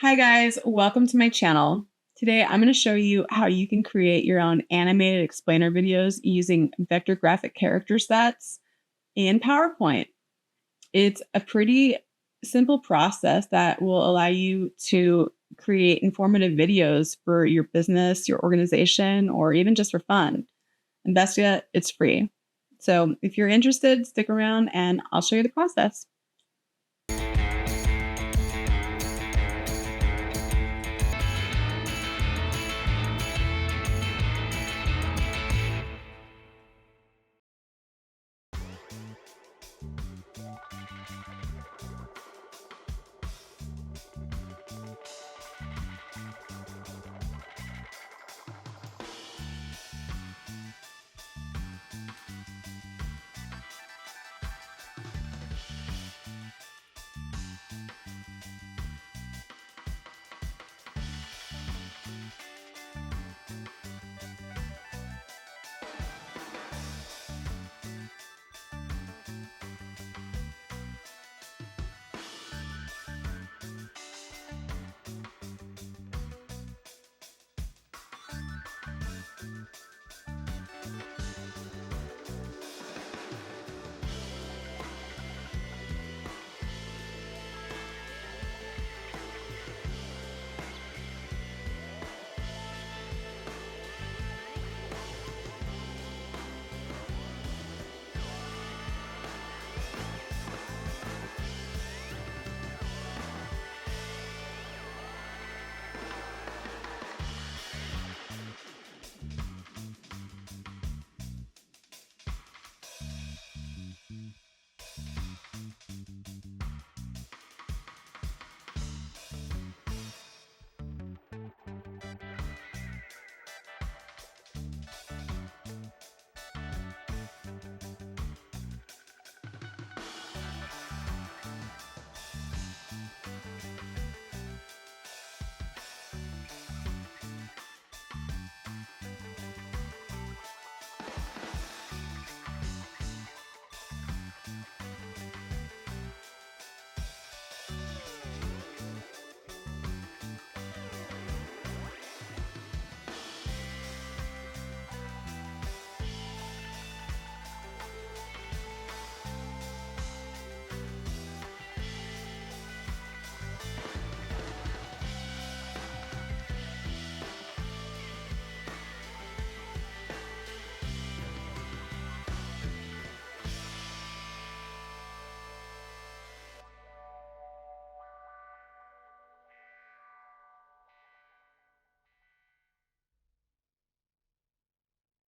Hi guys, welcome to my channel. Today I'm going to show you how you can create your own animated explainer videos using vector graphic character sets in PowerPoint. It's a pretty simple process that will allow you to create informative videos for your business, your organization, or even just for fun. And best yet, it's free. So if you're interested, stick around and I'll show you the process.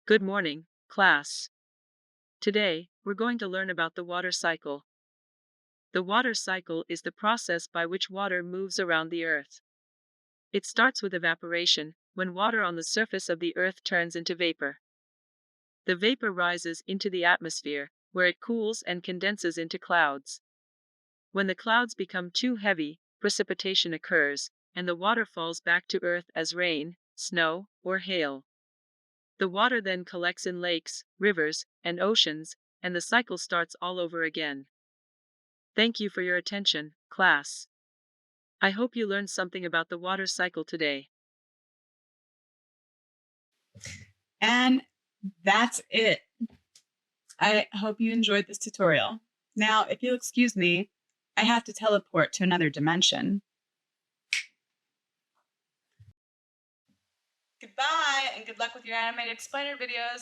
Good morning, class. Today, we're going to learn about the water cycle. The water cycle is the process by which water moves around the earth. It starts with evaporation, when water on the surface of the earth turns into vapor. The vapor rises into the atmosphere, where it cools and condenses into clouds. When the clouds become too heavy, precipitation occurs, and the water falls back to earth as rain, snow, or hail. The water then collects in lakes, rivers, and oceans, and the cycle starts all over again. Thank you for your attention, class. I hope you learned something about the water cycle today. And that's it. I hope you enjoyed this tutorial. Now, if you'll excuse me, I have to teleport to another dimension. Goodbye, and good luck with your animated explainer videos.